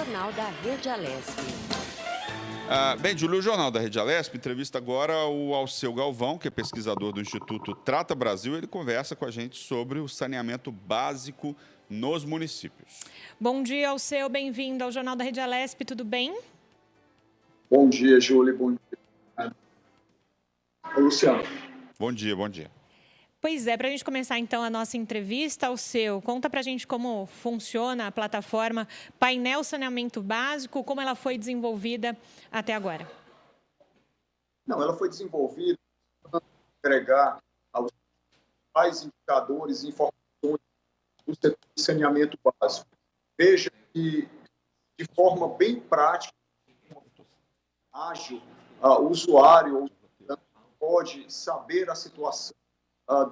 Jornal da Rede Alesp. Bem, Júlio, o Jornal da Rede Alesp entrevista agora o Alceu Galvão, que é pesquisador do Instituto Trata Brasil. Ele conversa com a gente sobre o saneamento básico nos municípios. Bom dia, Alceu. Bem-vindo ao Jornal da Rede Alesp. Tudo bem? Bom dia, Júlio. Bom dia. Luciano. Bom dia, bom dia. Pois é, para a gente começar então a nossa entrevista, Alceu, conta para a gente como funciona a plataforma Painel Saneamento Básico, como ela foi desenvolvida até agora. Não, ela foi desenvolvida para agregar aos principais indicadores e informações do setor de saneamento básico. Veja que, de forma bem prática, ágil, o usuário pode saber a situação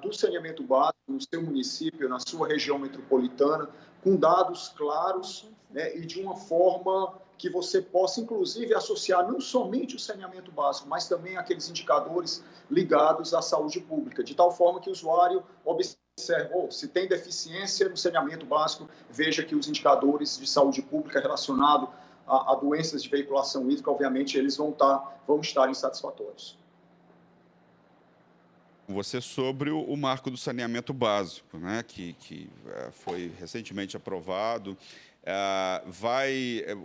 do saneamento básico no seu município, na sua região metropolitana, com dados claros, né, e de uma forma que você possa, inclusive, associar não somente o saneamento básico, mas também aqueles indicadores ligados à saúde pública, de tal forma que o usuário observe, se tem deficiência no saneamento básico, veja que os indicadores de saúde pública relacionados a doenças de veiculação hídrica, obviamente, eles vão estar insatisfatórios. Você sobre o marco do saneamento básico, né, que foi recentemente aprovado.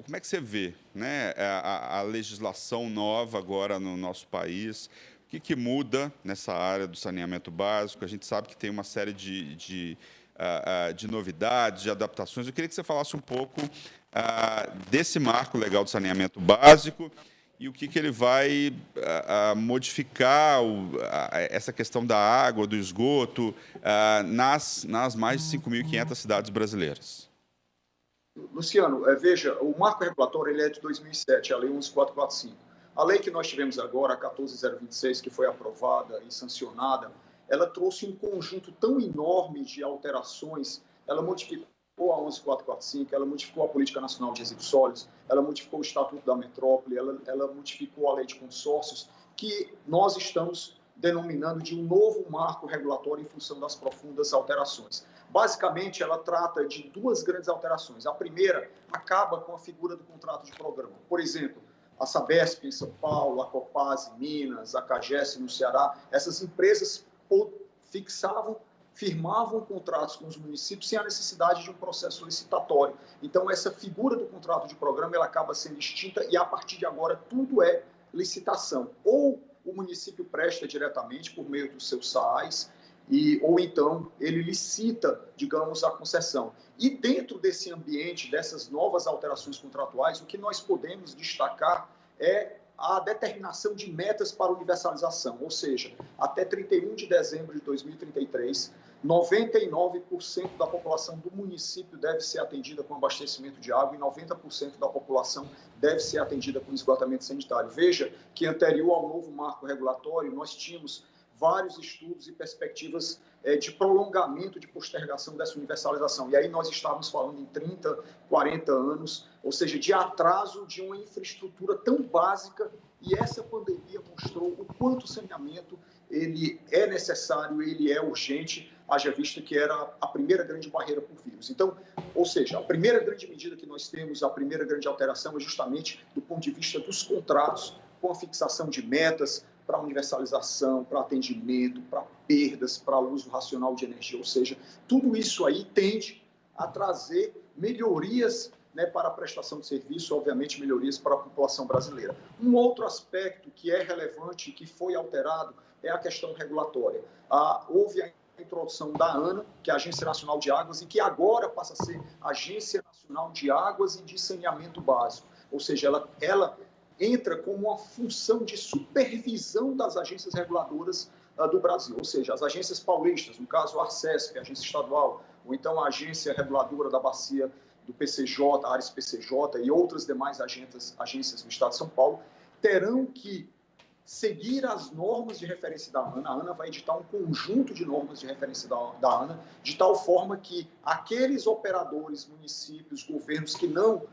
Como é que você vê, né, a legislação nova agora no nosso país? O que muda nessa área do saneamento básico? A gente sabe que tem uma série de novidades, de adaptações. Eu queria que você falasse um pouco desse marco legal do saneamento básico e o que ele vai modificar essa questão da água, do esgoto, nas mais de 5.500 cidades brasileiras. Luciano, veja, o marco regulatório ele é de 2007, a Lei 11.445. A lei que nós tivemos agora, a 14.026, que foi aprovada e sancionada, ela trouxe um conjunto tão enorme de alterações, ela modificou a 11.445, ela modificou a Política Nacional de Resíduos Sólidos, ela modificou o Estatuto da Metrópole, ela modificou a Lei de Consórcios, que nós estamos denominando de um novo marco regulatório em função das profundas alterações. Basicamente, ela trata de duas grandes alterações. A primeira acaba com a figura do contrato de programa. Por exemplo, a Sabesp em São Paulo, a Copasa em Minas, a Cagesse no Ceará, essas empresas firmavam contratos com os municípios sem a necessidade de um processo licitatório. Então, essa figura do contrato de programa ela acaba sendo extinta e, a partir de agora, tudo é licitação. Ou o município presta diretamente por meio dos seus SAAs, ou então ele licita, digamos, a concessão. E dentro desse ambiente, dessas novas alterações contratuais, o que nós podemos destacar é a determinação de metas para universalização, ou seja, até 31 de dezembro de 2033, 99% da população do município deve ser atendida com abastecimento de água e 90% da população deve ser atendida com esgotamento sanitário. Veja que anterior ao novo marco regulatório, nós tínhamos vários estudos e perspectivas de prolongamento, de postergação dessa universalização. E aí nós estávamos falando em 30, 40 anos, ou seja, de atraso de uma infraestrutura tão básica, e essa pandemia mostrou o quanto o saneamento ele é necessário, ele é urgente, haja vista que era a primeira grande barreira por vírus. Então, ou seja, a primeira grande medida que nós temos, a primeira grande alteração é justamente do ponto de vista dos contratos, com a fixação de metas, para universalização, para atendimento, para perdas, para uso racional de energia, ou seja, tudo isso aí tende a trazer melhorias, né, para a prestação de serviço, obviamente melhorias para a população brasileira. Um outro aspecto que é relevante e que foi alterado é a questão regulatória. Houve a introdução da ANA, que é a Agência Nacional de Águas, e que agora passa a ser Agência Nacional de Águas e de Saneamento Básico, ou seja, ela entra como uma função de supervisão das agências reguladoras do Brasil, ou seja, as agências paulistas, no caso a Arcesp, a agência estadual, ou então a agência reguladora da bacia do PCJ, a Ares PCJ e outras demais agências do Estado de São Paulo, terão que seguir as normas de referência da ANA. A ANA vai editar um conjunto de normas de referência da ANA, de tal forma que aqueles operadores, municípios, governos que não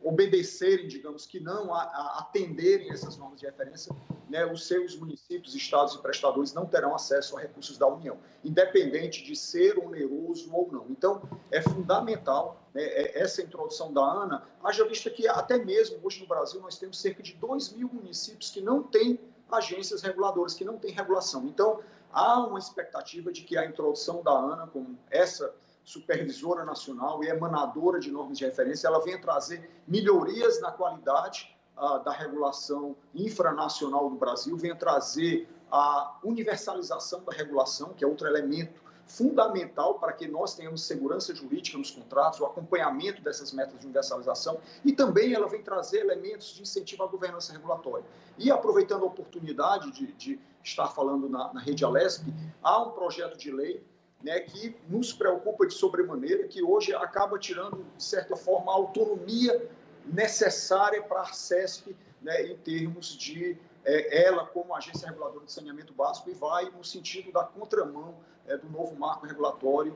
obedecerem, digamos, que não atenderem essas normas de referência, né, os seus municípios, estados e prestadores não terão acesso a recursos da União, independente de ser oneroso ou não. Então, é fundamental, né, essa introdução da ANA, haja vista que até mesmo hoje no Brasil nós temos cerca de 2.000 municípios que não têm agências reguladoras, que não têm regulação. Então, há uma expectativa de que a introdução da ANA, como essa supervisora nacional e emanadora de normas de referência, ela venha trazer melhorias na qualidade da regulação infranacional do Brasil, venha trazer a universalização da regulação, que é outro elemento fundamental para que nós tenhamos segurança jurídica nos contratos, o acompanhamento dessas metas de universalização, e também ela vem trazer elementos de incentivo à governança regulatória. E aproveitando a oportunidade de estar falando na Rede Alesp, há um projeto de lei, né, que nos preocupa de sobremaneira, que hoje acaba tirando, de certa forma, a autonomia necessária para a Arcesp, né, em termos de ela como agência reguladora de saneamento básico, e vai no sentido da contramão do novo marco regulatório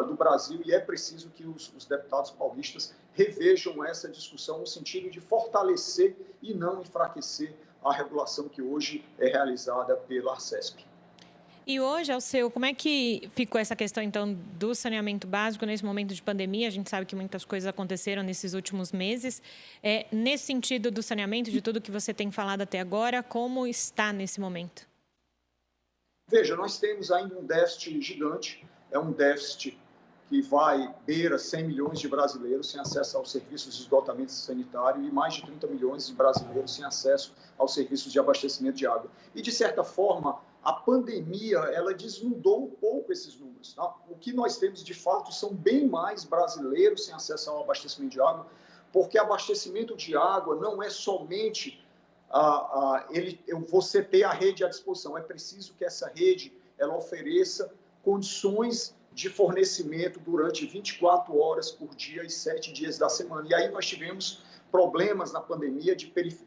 do Brasil, e é preciso que os deputados paulistas revejam essa discussão no sentido de fortalecer e não enfraquecer a regulação que hoje é realizada pela Arcesp. E hoje, Alceu, como é que ficou essa questão, então, do saneamento básico nesse momento de pandemia? A gente sabe que muitas coisas aconteceram nesses últimos meses. Nesse sentido do saneamento, de tudo que você tem falado até agora, como está nesse momento? Veja, nós temos ainda um déficit gigante, é um déficit que beira 100 milhões de brasileiros sem acesso aos serviços de esgotamento sanitário e mais de 30 milhões de brasileiros sem acesso aos serviços de abastecimento de água. E, de certa forma, a pandemia, ela desnudou um pouco esses números. Tá? O que nós temos, de fato, são bem mais brasileiros sem acesso ao abastecimento de água, porque abastecimento de água não é somente você ter a rede à disposição. É preciso que essa rede ela ofereça condições de fornecimento durante 24 horas por dia e 7 dias da semana. E aí nós tivemos problemas na pandemia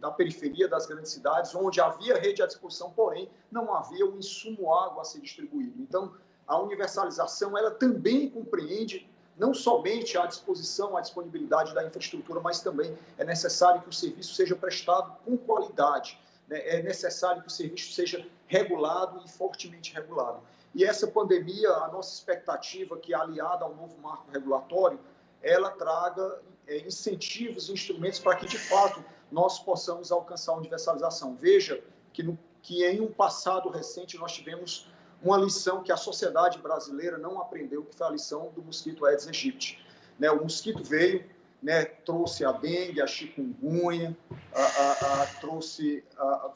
da periferia das grandes cidades, onde havia rede à disposição, porém não havia um insumo água a ser distribuído. Então, a universalização ela também compreende não somente a disposição, a disponibilidade da infraestrutura, mas também é necessário que o serviço seja prestado com qualidade, né? É necessário que o serviço seja regulado e fortemente regulado. E essa pandemia, a nossa expectativa que, aliada ao novo marco regulatório, ela traga incentivos e instrumentos para que, de fato, nós possamos alcançar a universalização. Veja que em um passado recente nós tivemos uma lição que a sociedade brasileira não aprendeu, que foi a lição do mosquito Aedes aegypti. Né, o mosquito veio, né, trouxe a dengue, a chikungunya, trouxe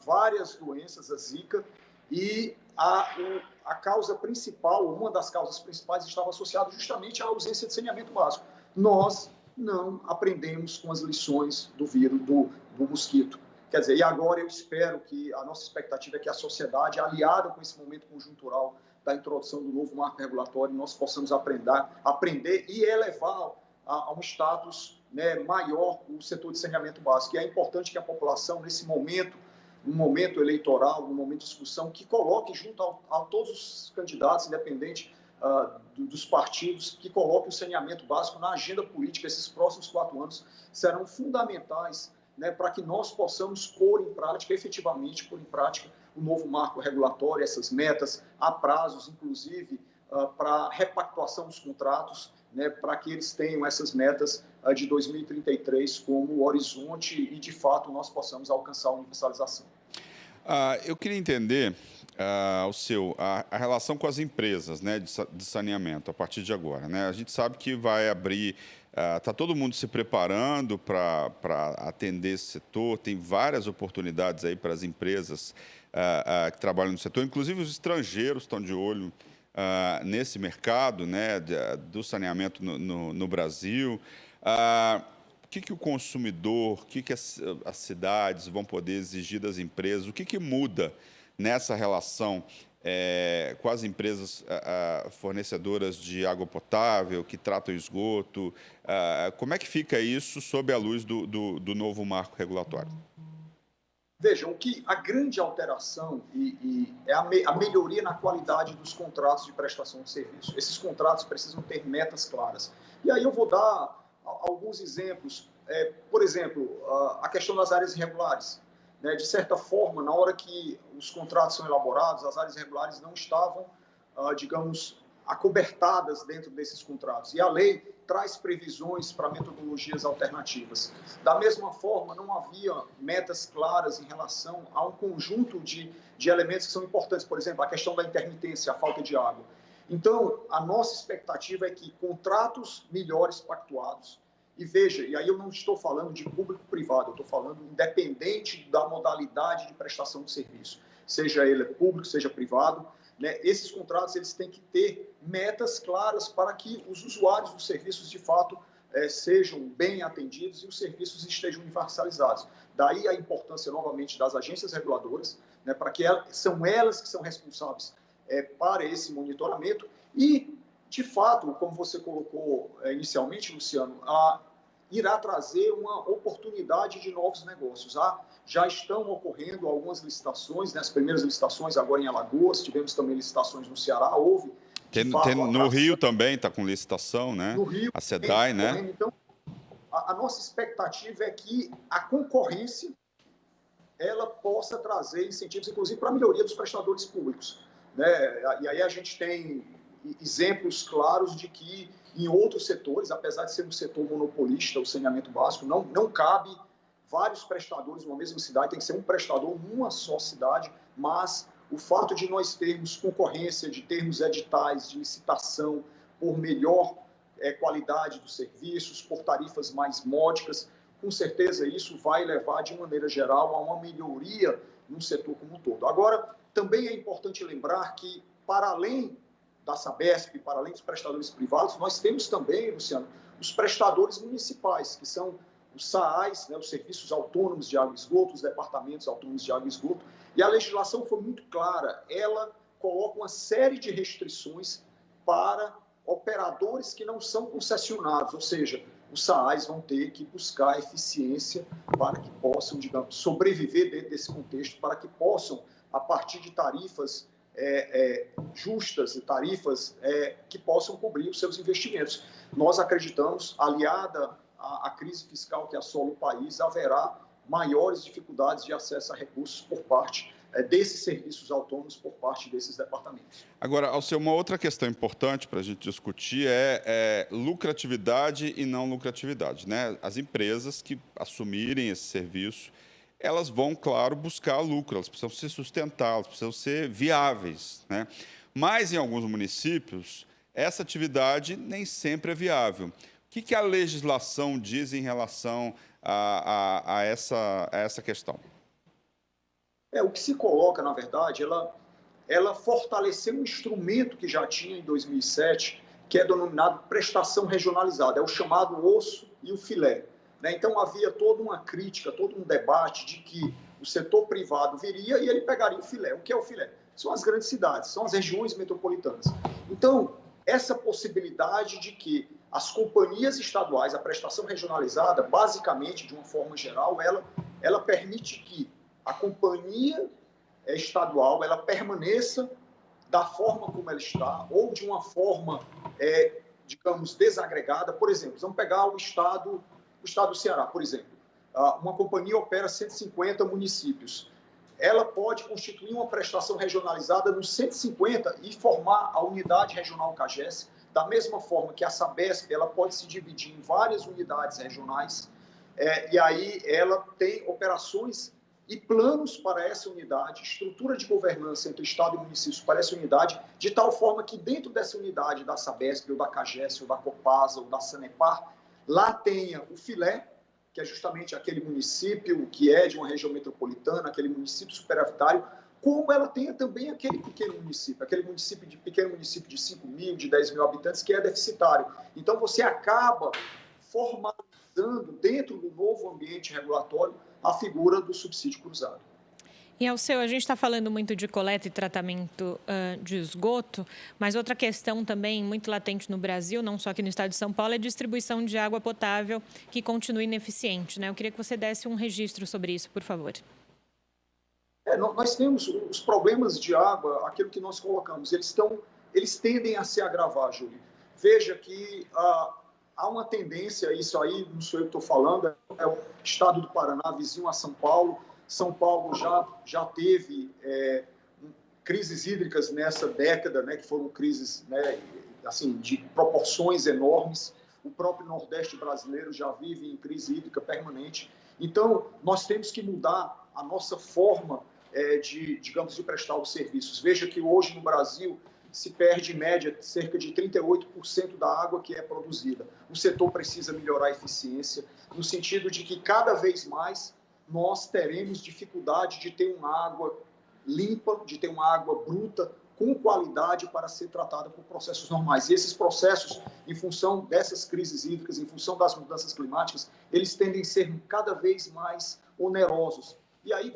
várias doenças, a zika, e a causa principal, uma das causas principais, estava associada justamente à ausência de saneamento básico. Nós não aprendemos com as lições do vírus, do mosquito. Quer dizer, e agora eu espero que a nossa expectativa é que a sociedade, aliada com esse momento conjuntural da introdução do novo marco regulatório, nós possamos aprender e elevar a um status, né, maior o setor de saneamento básico. E é importante que a população, nesse momento, no momento eleitoral, no momento de discussão, que coloque junto a todos os candidatos, independente dos partidos, que coloque o saneamento básico na agenda política. Esses próximos 4 anos serão fundamentais, né, para que nós possamos pôr em prática, efetivamente pôr em prática o novo marco regulatório, essas metas, há prazos, inclusive, para repactuação dos contratos, né, para que eles tenham essas metas de 2033 como horizonte e, de fato, nós possamos alcançar a universalização. Eu queria entender, a relação com as empresas, né, de saneamento a partir de agora. Né? A gente sabe que vai abrir, está todo mundo se preparando para atender esse setor, tem várias oportunidades aí para as empresas que trabalham no setor, inclusive os estrangeiros estão de olho nesse mercado, né, do saneamento no Brasil. O que o consumidor, o que as cidades vão poder exigir das empresas? O que muda nessa relação com as empresas fornecedoras de água potável, que tratam esgoto? Como é que fica isso sob a luz do novo marco regulatório? Vejam, a grande alteração é a melhoria na qualidade dos contratos de prestação de serviço. Esses contratos precisam ter metas claras. E aí eu vou dar alguns exemplos. por exemplo, a questão das áreas irregulares. Né? De certa forma, na hora que os contratos são elaborados, as áreas irregulares não estavam, digamos, acobertadas dentro desses contratos. E a lei traz previsões para metodologias alternativas. Da mesma forma, não havia metas claras em relação a um conjunto de elementos que são importantes. Por exemplo, a questão da intermitência, a falta de água. Então, a nossa expectativa é que contratos melhores pactuados, e veja, e aí eu não estou falando de público-privado, eu estou falando independente da modalidade de prestação de serviço, seja ele público, seja privado, né? Esses contratos eles têm que ter metas claras para que os usuários dos serviços, de fato, sejam bem atendidos e os serviços estejam universalizados. Daí a importância, novamente, das agências reguladoras, né, para que são elas que são responsáveis para esse monitoramento e, de fato, como você colocou inicialmente, Luciano, irá trazer uma oportunidade de novos negócios. Já estão ocorrendo algumas licitações, né, as primeiras licitações agora em Alagoas, tivemos também licitações no Ceará, houve... No Rio também está com licitação, né? No Rio, a SEDAI, né? Então, a nossa expectativa é que a concorrência ela possa trazer incentivos, inclusive, para a melhoria dos prestadores públicos. Né? E aí a gente tem exemplos claros de que em outros setores, apesar de ser um setor monopolista, o saneamento básico, não cabe vários prestadores numa mesma cidade, tem que ser um prestador numa só cidade, mas o fato de nós termos concorrência, de termos editais de licitação por melhor qualidade dos serviços, por tarifas mais módicas, com certeza isso vai levar, de maneira geral, a uma melhoria no setor como um todo. Agora, também é importante lembrar que, para além da Sabesp, para além dos prestadores privados, nós temos também, Luciano, os prestadores municipais, que são os SAAs, né, os Serviços Autônomos de Água e Esgoto, os Departamentos Autônomos de Água e Esgoto, e a legislação foi muito clara, ela coloca uma série de restrições para operadores que não são concessionados, ou seja, os SAAs vão ter que buscar eficiência para que possam, digamos, sobreviver dentro desse contexto, para que possam, a partir de tarifas justas e tarifas que possam cobrir os seus investimentos. Nós acreditamos, aliada à crise fiscal que assola o país, haverá maiores dificuldades de acesso a recursos por parte desses serviços autônomos, por parte desses departamentos. Agora, Alceu, uma outra questão importante para a gente discutir é lucratividade e não lucratividade, né? As empresas que assumirem esse serviço, elas vão, claro, buscar lucro, elas precisam se sustentar, elas precisam ser viáveis, né? Mas, em alguns municípios, essa atividade nem sempre é viável. O que a legislação diz em relação a essa questão? O que se coloca, na verdade, ela fortaleceu um instrumento que já tinha em 2007, que é denominado prestação regionalizada, é o chamado osso e o filé. Então, havia toda uma crítica, todo um debate de que o setor privado viria e ele pegaria o filé. O que é o filé? São as grandes cidades, são as regiões metropolitanas. Então, essa possibilidade de que as companhias estaduais, a prestação regionalizada, basicamente, de uma forma geral, ela permite que a companhia estadual ela permaneça da forma como ela está, ou de uma forma, digamos, desagregada. Por exemplo, vamos pegar o estado do Ceará, por exemplo. Uma companhia opera 150 municípios. Ela pode constituir uma prestação regionalizada nos 150 e formar a unidade regional CAGES, da mesma forma que a Sabesp ela pode se dividir em várias unidades regionais, e aí ela tem operações e planos para essa unidade, estrutura de governança entre Estado e municípios para essa unidade, de tal forma que dentro dessa unidade da Sabesp, ou da CAGES, ou da Copasa, ou da Sanepar, lá tenha o filé, que é justamente aquele município que é de uma região metropolitana, aquele município superavitário, como ela tenha também aquele pequeno município de 5 mil, de 10 mil habitantes, que é deficitário. Então, você acaba formalizando dentro do novo ambiente regulatório a figura do subsídio cruzado. E, Alceu, a gente está falando muito de coleta e tratamento de esgoto, mas outra questão também muito latente no Brasil, não só aqui no estado de São Paulo, é a distribuição de água potável que continua ineficiente, né? Eu queria que você desse um registro sobre isso, por favor. Nós temos os problemas de água, aquilo que nós colocamos, eles tendem a se agravar, Júlio. Veja que há uma tendência, isso aí não sou eu que estou falando, é o estado do Paraná, vizinho a São Paulo. São Paulo já teve crises hídricas nessa década, né, que foram crises, né, assim, de proporções enormes. O próprio Nordeste brasileiro já vive em crise hídrica permanente. Então, nós temos que mudar a nossa forma digamos, de prestar os serviços. Veja que hoje no Brasil se perde, em média, cerca de 38% da água que é produzida. O setor precisa melhorar a eficiência, no sentido de que cada vez mais nós teremos dificuldade de ter uma água limpa, de ter uma água bruta, com qualidade para ser tratada por processos normais. E esses processos, em função dessas crises hídricas, em função das mudanças climáticas, eles tendem a ser cada vez mais onerosos. E aí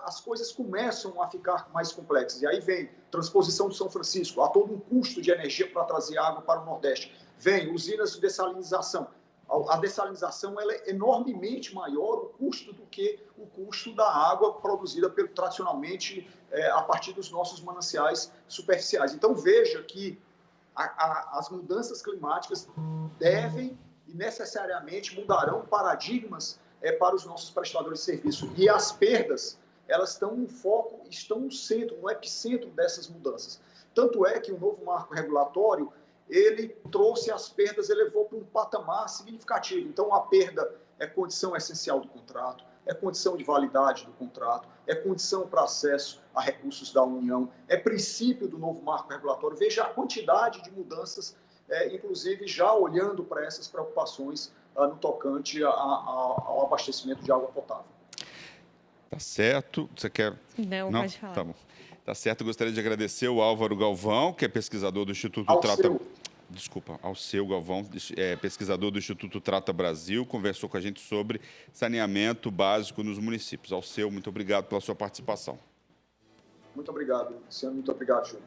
as coisas começam a ficar mais complexas. E aí vem transposição de São Francisco, há todo um custo de energia para trazer água para o Nordeste. Vem usinas de dessalinização. A dessalinização ela é enormemente maior o custo do que o custo da água produzida tradicionalmente a partir dos nossos mananciais superficiais. Então, veja que as mudanças climáticas devem e necessariamente mudarão paradigmas para os nossos prestadores de serviço. E as perdas, elas estão no foco, estão no centro, no epicentro dessas mudanças. Tanto é que o novo marco regulatório, ele trouxe as perdas, elevou para um patamar significativo. Então, a perda é condição essencial do contrato, é condição de validade do contrato, é condição para acesso a recursos da União, é princípio do novo marco regulatório. Veja a quantidade de mudanças, inclusive já olhando para essas preocupações no tocante ao abastecimento de água potável. Tá certo. Você quer... Não, pode falar. Tá bom. Tá certo. Eu gostaria de agradecer o Álvaro Galvão, que é pesquisador do Instituto Alceu Galvão, pesquisador do Instituto Trata Brasil, conversou com a gente sobre saneamento básico nos municípios. Alceu, muito obrigado pela sua participação. Muito obrigado, Luciano. Muito obrigado, Júlio.